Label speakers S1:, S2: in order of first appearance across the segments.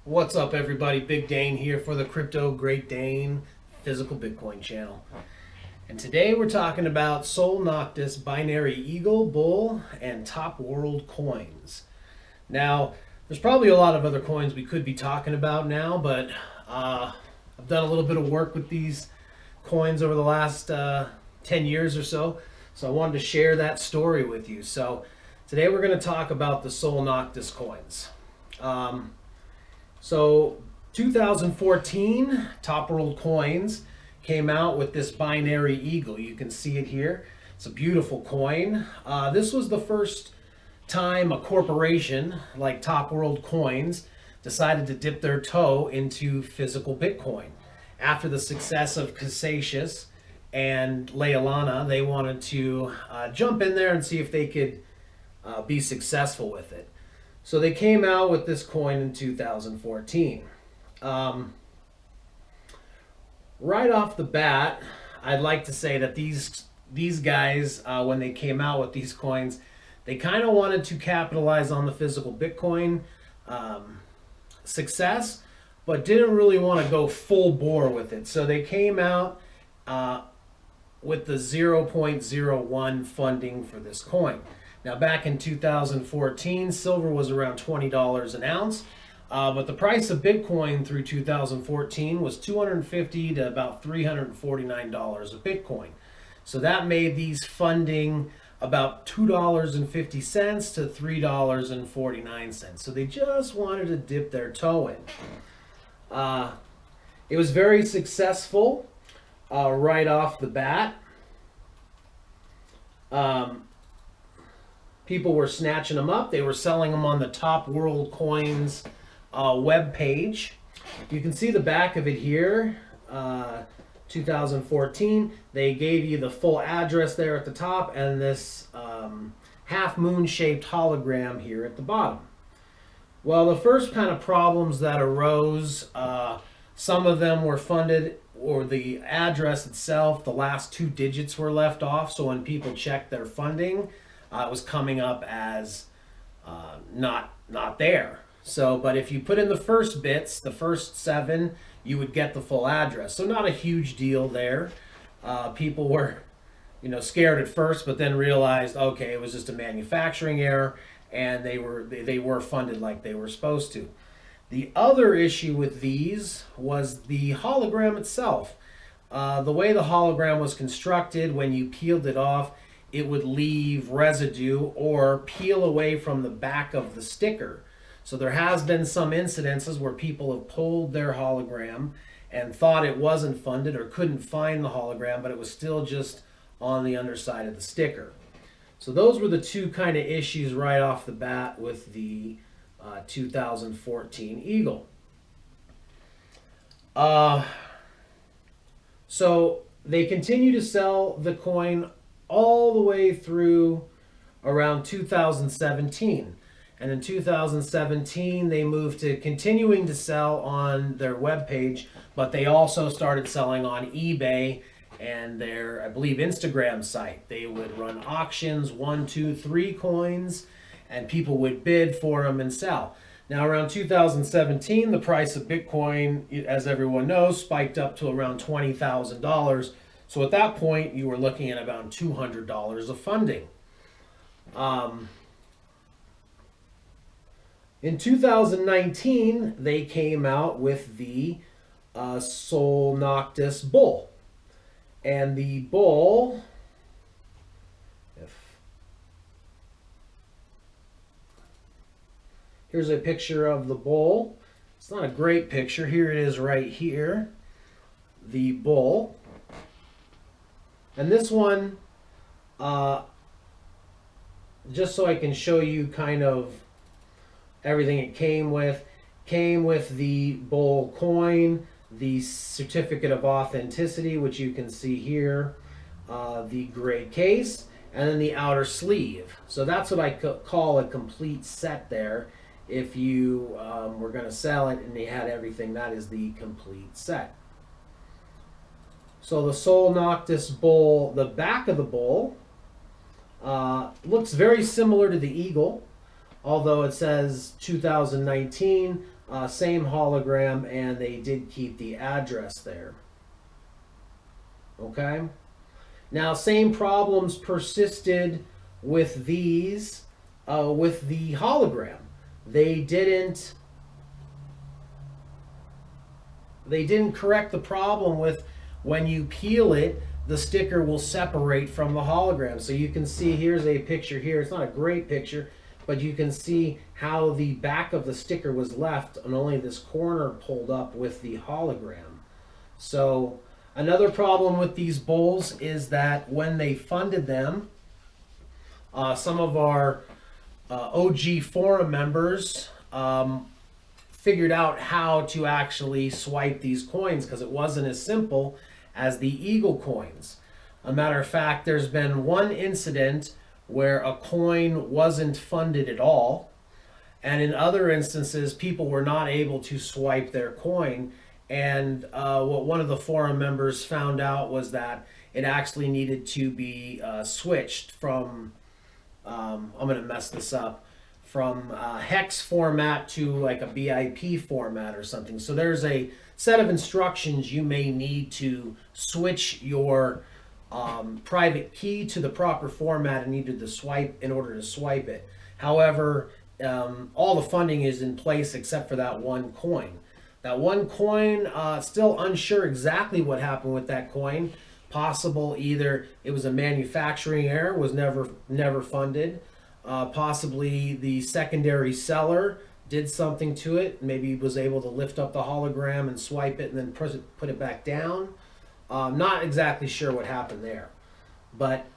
S1: What's up, everybody? Big Dane here for the Crypto Great Dane Physical Bitcoin channel. And today we're talking about Sol Noctis Binary Eagle, Bull, and Top World coins. Now, there's probably a lot of other coins we could be talking about now, but I've done a little bit of work with these coins over the last 10 years or so. So I wanted to share that story with you. So today we're going to talk about the Sol Noctis coins. So 2014, Top World Coins came out with this Binary Eagle. You can see it here. It's a beautiful coin. This was the first time a corporation like Top World Coins decided to dip their toe into physical Bitcoin. After the success of Casasius and Leilana, they wanted to jump in there and see if they could be successful with it. So they came out with this coin in 2014. Right off the bat, I'd like to say that these guys, when they came out with these coins, they kind of wanted to capitalize on the physical Bitcoin success, but didn't really want to go full bore with it. So they came out with the 0.01 funding for this coin. Now, back in 2014, silver was around $20 an ounce, but the price of Bitcoin through 2014 was $250 to about $349 a Bitcoin. So that made these funding about $2.50 to $3.49. So they just wanted to dip their toe in. It was very successful right off the bat. People were snatching them up. They were selling them on the Top World Coins web page. You can see the back of it here, 2014. They gave you the full address there at the top and this half moon shaped hologram here at the bottom. Well, the first kind of problems that arose, some of them were funded, or the address itself, the last two digits were left off. So when people checked their funding, it was coming up as not there. So, but if you put in the first bits, the first 7, you would get the full address. So not a huge deal there. People were, scared at first, but then realized, okay, it was just a manufacturing error, and they were funded like they were supposed to. The other issue with these was the hologram itself. The way the hologram was constructed, when you peeled it off, it would leave residue or peel away from the back of the sticker. So there has been some incidences where people have pulled their hologram and thought it wasn't funded or couldn't find the hologram, but it was still just on the underside of the sticker. So those were the two kind of issues right off the bat with the 2014 Eagle. So they continue to sell the coin all the way through around 2017. And in 2017, they moved to continuing to sell on their webpage, but they also started selling on eBay and their, I believe, Instagram site. They would run auctions, 1, 2, 3 coins, and people would bid for them and sell. Now, around 2017, the price of Bitcoin, as everyone knows, spiked up to around $20,000. So at that point, you were looking at about $200 of funding. In 2019, they came out with the Sol Noctis Bull. And the Bull, here's a picture of the Bull. It's not a great picture. Here it is right here. The Bull. And this one, just so I can show you kind of everything it came with the Bull coin, the certificate of authenticity, which you can see here, the gray case, and then the outer sleeve. So that's what I call a complete set there. If you were going to sell it and they had everything, that is the complete set. So the Sol Noctis Bull, the back of the Bull, looks very similar to the Eagle, although it says 2019. same hologram, and they did keep the address there. Okay. Now, same problems persisted with these, with the hologram. They didn't correct the problem with when you peel it, the sticker will separate from the hologram. So you can see, here's a picture here. It's not a great picture, but you can see how the back of the sticker was left and only this corner pulled up with the hologram. So another problem with these bowls is that when they funded them, some of our OG forum members figured out how to actually swipe these coins, because it wasn't as simple as the Eagle coins. A matter of fact, there's been one incident where a coin wasn't funded at all, and in other instances people were not able to swipe their coin. And what one of the forum members found out was that it actually needed to be switched from I'm going to mess this up, from hex format to like a BIP format or something. So there's a set of instructions you may need to switch your private key to the proper format and needed to swipe in order to swipe it. However, all the funding is in place except for that one coin. That one coin, still unsure exactly what happened with that coin. Possible either it was a manufacturing error, was never funded. Possibly the secondary seller did something to it. Maybe was able to lift up the hologram and swipe it and then put it back down. Not exactly sure what happened there. But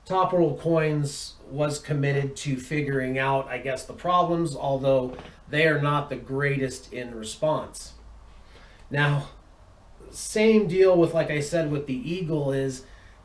S1: Top World Coins was committed to figuring out, I guess, the problems, although they are not the greatest in response. Now, same deal with, like I said, with the Eagle is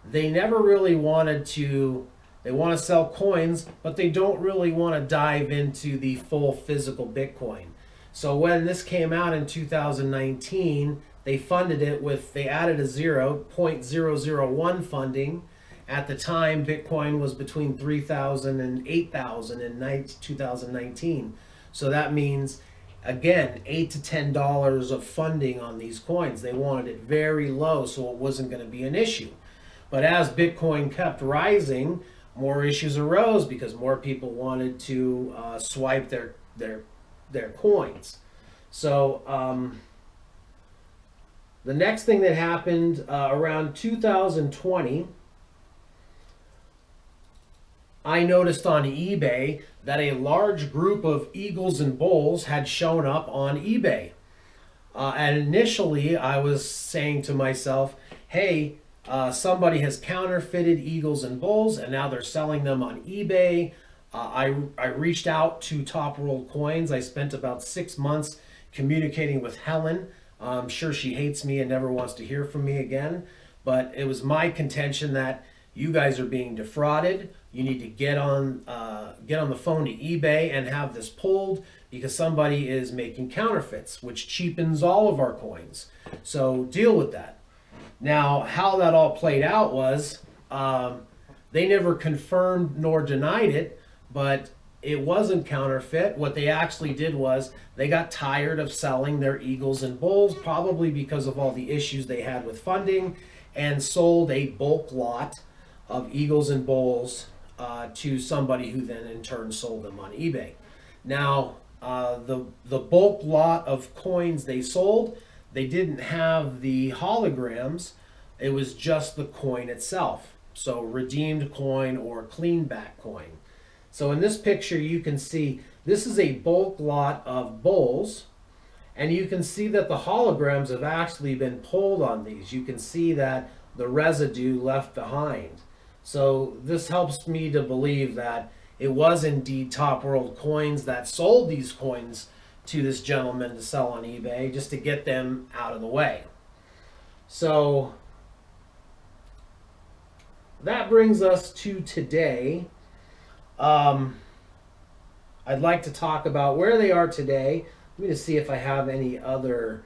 S1: they never really wanted to, they want to sell coins, but they don't really want to dive into the full physical Bitcoin. So when this came out in 2019, they funded it with, they added a 0.001 funding. At the time, Bitcoin was between 3,000 and 8,000 in 2019. So that means, again, $8 to $10 of funding on these coins. They wanted it very low so it wasn't going to be an issue. But as Bitcoin kept rising, more issues arose because more people wanted to swipe their coins. So the next thing that happened around 2020, I noticed on eBay that a large group of eagles and bulls had shown up on eBay. And initially I was saying to myself, hey, somebody has counterfeited eagles and bulls and now they're selling them on eBay. I reached out to Top World Coins. I spent about 6 months communicating with Helen. I'm sure she hates me and never wants to hear from me again. But it was my contention that you guys are being defrauded. You need to get on the phone to eBay and have this pulled because somebody is making counterfeits, which cheapens all of our coins. So deal with that. Now, how that all played out was they never confirmed nor denied it, but it wasn't counterfeit. What they actually did was they got tired of selling their eagles and bulls, probably because of all the issues they had with funding, and sold a bulk lot of eagles and bulls to somebody who then in turn sold them on eBay. Now, the bulk lot of coins they sold, they didn't have the holograms. It was just the coin itself. So redeemed coin or clean back coin. So in this picture, you can see this is a bulk lot of bulls. And you can see that the holograms have actually been pulled on these. You can see that the residue left behind. So this helps me to believe that it was indeed Top World Coins that sold these coins to this gentleman to sell on eBay just to get them out of the way. So that brings us to today. I'd like to talk about where they are today. Let me just see if I have any other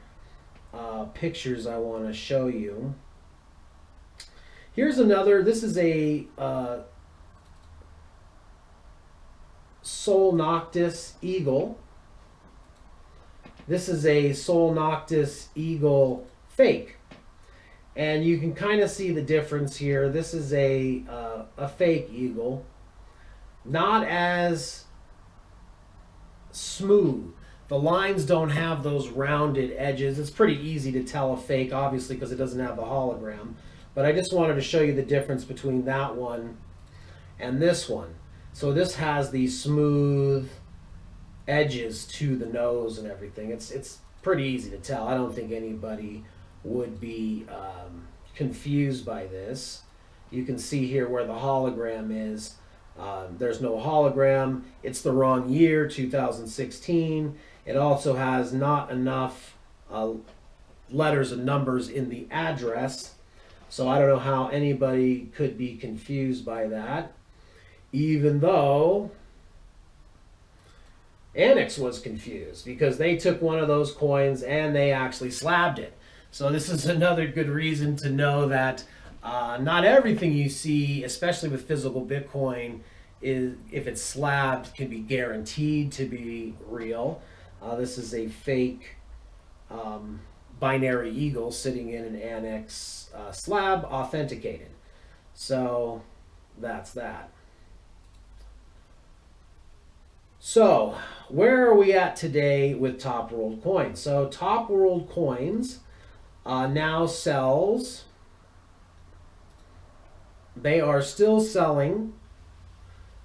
S1: pictures I want to show you. Here's another. This is a Sol Noctis Eagle. This is a Sol Noctis Eagle fake. And you can kind of see the difference here. This is a fake eagle. Not as smooth. The lines don't have those rounded edges. It's pretty easy to tell a fake, obviously, because it doesn't have the hologram. But I just wanted to show you the difference between that one and this one. So this has these smooth edges to the nose and everything. It's pretty easy to tell. I don't think anybody would be confused by this. You can see here where the hologram is. There's no hologram. It's the wrong year, 2016. It also has not enough letters and numbers in the address. So I don't know how anybody could be confused by that. Even though Annex was confused because they took one of those coins and they actually slabbed it. So this is another good reason to know that not everything you see, especially with physical Bitcoin, is, if it's slabbed, can be guaranteed to be real. This is a fake binary eagle sitting in an Annex slab, authenticated. So that's that. So where are we at today with Top World Coins? So Top World Coins now sells. They are still selling.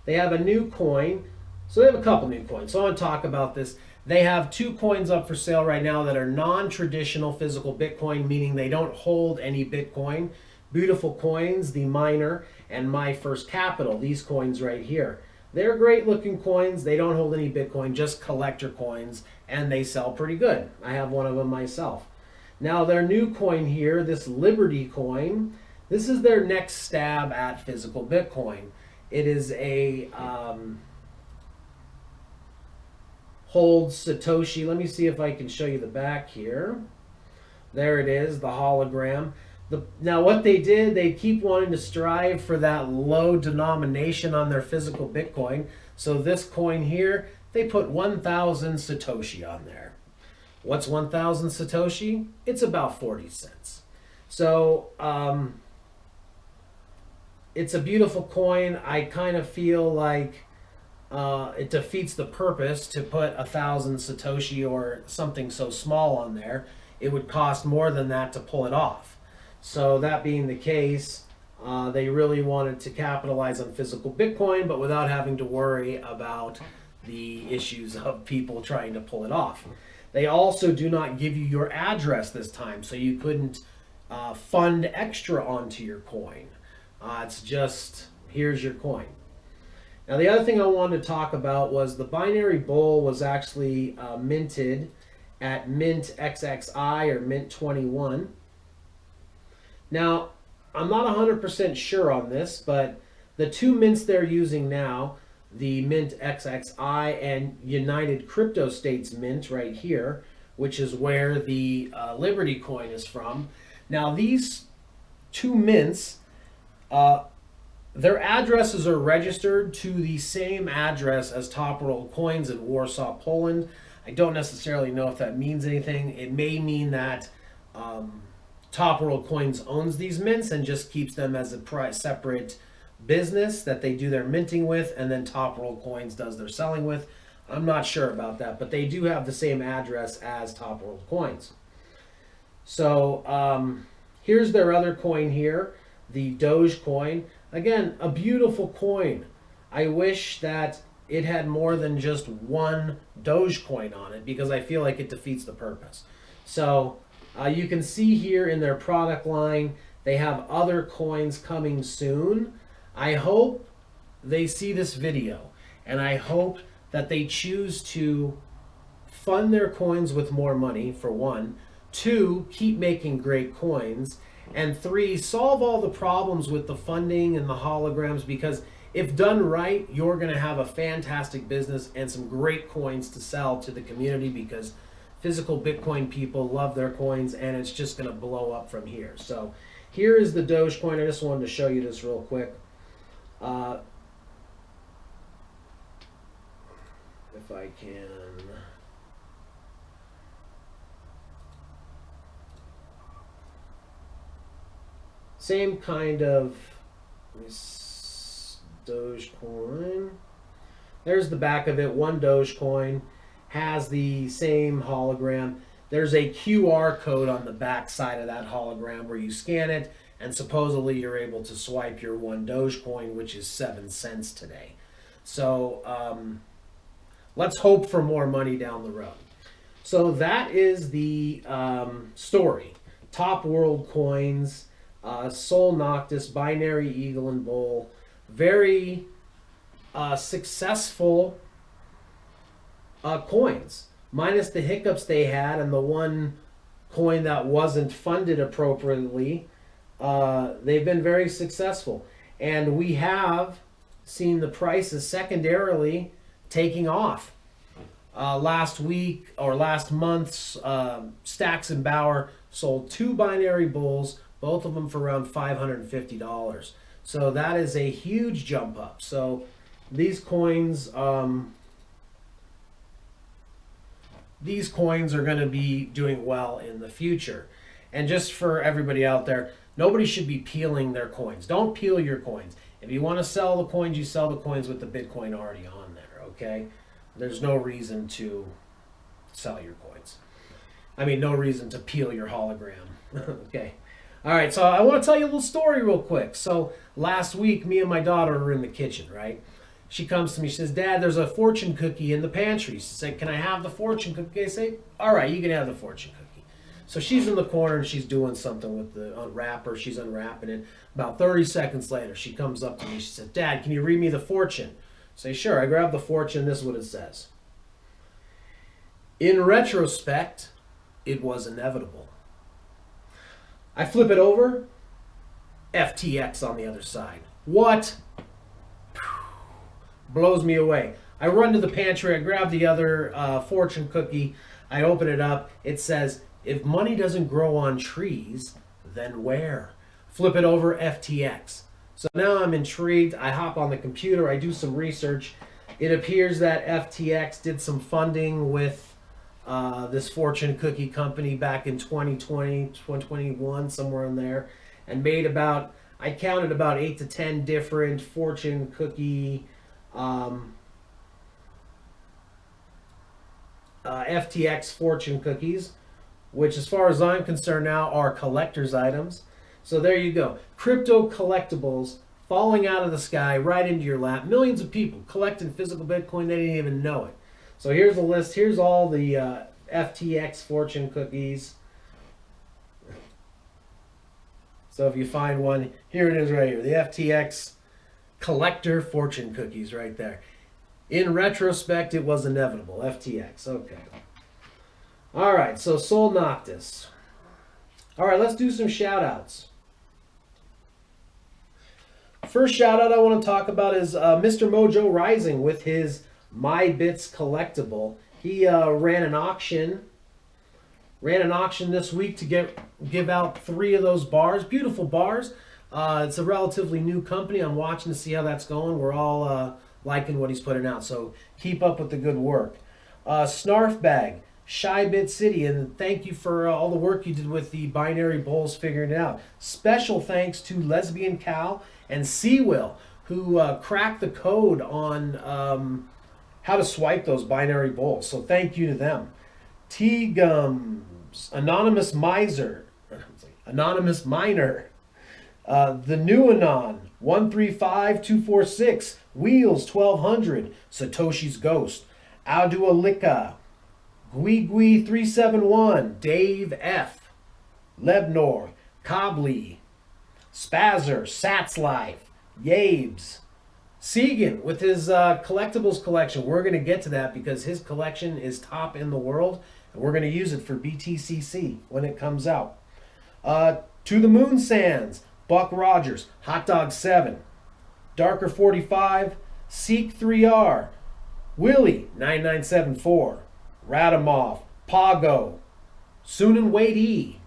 S1: They have a new coin. So they have a couple new coins. So I want to talk about this. They have 2 coins up for sale right now that are non-traditional physical Bitcoin, meaning they don't hold any Bitcoin. Beautiful coins, the Miner and My First Capital, these coins right here. They're great looking coins. They don't hold any Bitcoin, just collector coins, and they sell pretty good. I have one of them myself. Now their new coin here, this Liberty coin, this is their next stab at physical Bitcoin. It is a holds Satoshi. Let me see if I can show you the back here. There it is, the hologram. Now what they did, they keep wanting to strive for that low denomination on their physical Bitcoin. So this coin here, they put 1,000 Satoshi on there. What's 1,000 Satoshi? It's about 40 cents. So it's a beautiful coin. I kind of feel like it defeats the purpose to put 1,000 Satoshi or something so small on there. It would cost more than that to pull it off. So that being the case, they really wanted to capitalize on physical Bitcoin, but without having to worry about the issues of people trying to pull it off. They also do not give you your address this time, so you couldn't fund extra onto your coin. It's just, here's your coin. Now the other thing I wanted to talk about was the binary bull was actually minted at Mint XXI or Mint 21. Now, I'm not 100% sure on this, but the 2 mints they're using now, the Mint XXI and United Crypto States Mint right here, which is where the Liberty coin is from. Now, these 2 mints, their addresses are registered to the same address as Top World Coins in Warsaw, Poland. I don't necessarily know if that means anything. It may mean that Top World Coins owns these mints and just keeps them as a separate business that they do their minting with, and then Top World Coins does their selling with. I'm not sure about that, but they do have the same address as Top World Coins. So here's their other coin here, the Doge coin. Again, a beautiful coin. I wish that it had more than just one Doge coin on it because I feel like it defeats the purpose. So you can see here in their product line, they have other coins coming soon. I hope they see this video, and I hope that they choose to fund their coins with more money, for 1. 2, keep making great coins. And 3, solve all the problems with the funding and the holograms, because if done right, you're going to have a fantastic business and some great coins to sell to the community, because physical Bitcoin people love their coins, and it's just going to blow up from here. So here is the Dogecoin. I just wanted to show you this real quick. If I can Same kind of Dogecoin. There's the back of it. One Dogecoin has the same hologram. There's a QR code on the back side of that hologram where you scan it, and supposedly you're able to swipe your one Dogecoin, which is 7 cents today. So let's hope for more money down the road. So that is the story. Top world coins, Sol Noctis, Binary Eagle and Bull. Very successful coins, minus the hiccups they had and the one coin that wasn't funded appropriately. They've been very successful, and we have seen the prices secondarily taking off. Last week or last month's Stacks and Bauer sold 2 binary bulls, both of them for around $550. So that is a huge jump up. So these coins are going to be doing well in the future. And just for everybody out there, nobody should be peeling their coins. Don't peel your coins. If you want to sell the coins, you sell the coins with the Bitcoin already on there, okay? There's no reason to sell your coins. I mean, no reason to peel your hologram, okay? All right, so I want to tell you a little story real quick. So last week, me and my daughter were in the kitchen, right? She comes to me, she says, "Dad, there's a fortune cookie in the pantry." She said, "Can I have the fortune cookie?" I say, "All right, you can have the fortune cookie." So she's in the corner and she's doing something with the wrapper. She's unwrapping it. About 30 seconds later, she comes up to me. She said, "Dad, can you read me the fortune?" I say, "Sure." I grab the fortune. This is what it says. "In retrospect, it was inevitable." I flip it over. FTX on the other side. What? Blows me away. I run to the pantry. I grab the other fortune cookie. I open it up. It says, "If money doesn't grow on trees, then where?" Flip it over. FTX. So now I'm intrigued. I hop on the computer. I do some research. It appears that FTX did some funding with this fortune cookie company back in 2020, 2021, somewhere in there, and made about, I counted about 8 to 10 different fortune cookie FTX fortune cookies, which as far as I'm concerned now are collector's items. So there you go. Crypto collectibles falling out of the sky right into your lap. Millions of people collecting physical Bitcoin. They didn't even know it. So here's the list. Here's all the FTX fortune cookies. So if you find one, here it is right here. The FTX collector fortune cookies right there. In retrospect, it was inevitable. FTX. Okay. All right. So Sol Noctis. All right. Let's do some shout outs. First shout out I want to talk about is Mr. Mojo Rising with his My Bits collectible. He ran an auction this week to give out 3 of those bars. Beautiful bars. It's a relatively new company. I'm watching to see how that's going. We're all liking what he's putting out, so keep up with the good work. Snarf Bag, Shy Bit City, and thank you for all the work you did with the binary bulls figuring it out. Special thanks to Lesbian Cow and Seawill, who cracked the code on how to swipe those binary bulls. So thank you to them. T-Gums, Anonymous Miser, Anonymous Miner, The New Anon, 135246, Wheels 1200, Satoshi's Ghost, Aldualika, Gwigwi 371, Dave F, Lebnor, Cobley, Spazzer, Sats Life, Yabes, Segan with his collectibles collection. We're going to get to that because his collection is top in the world, and we're going to use it for BTCC when it comes out. To the Moon Sands, Buck Rogers, Hot Dog 7, Darker 45, Seek 3R, Willie 9974, Radamov, Pago, Soon and Wait E,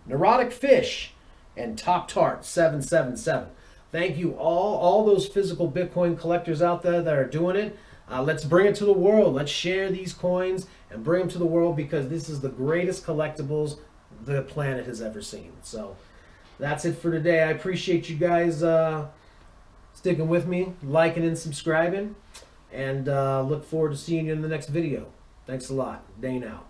S1: Neurotic Fish, and Top Tart 777. Thank you all those physical Bitcoin collectors out there that are doing it. Let's bring it to the world. Let's share these coins and bring them to the world because this is the greatest collectibles the planet has ever seen. So that's it for today. I appreciate you guys sticking with me, liking and subscribing, and look forward to seeing you in the next video. Thanks a lot. Dane out.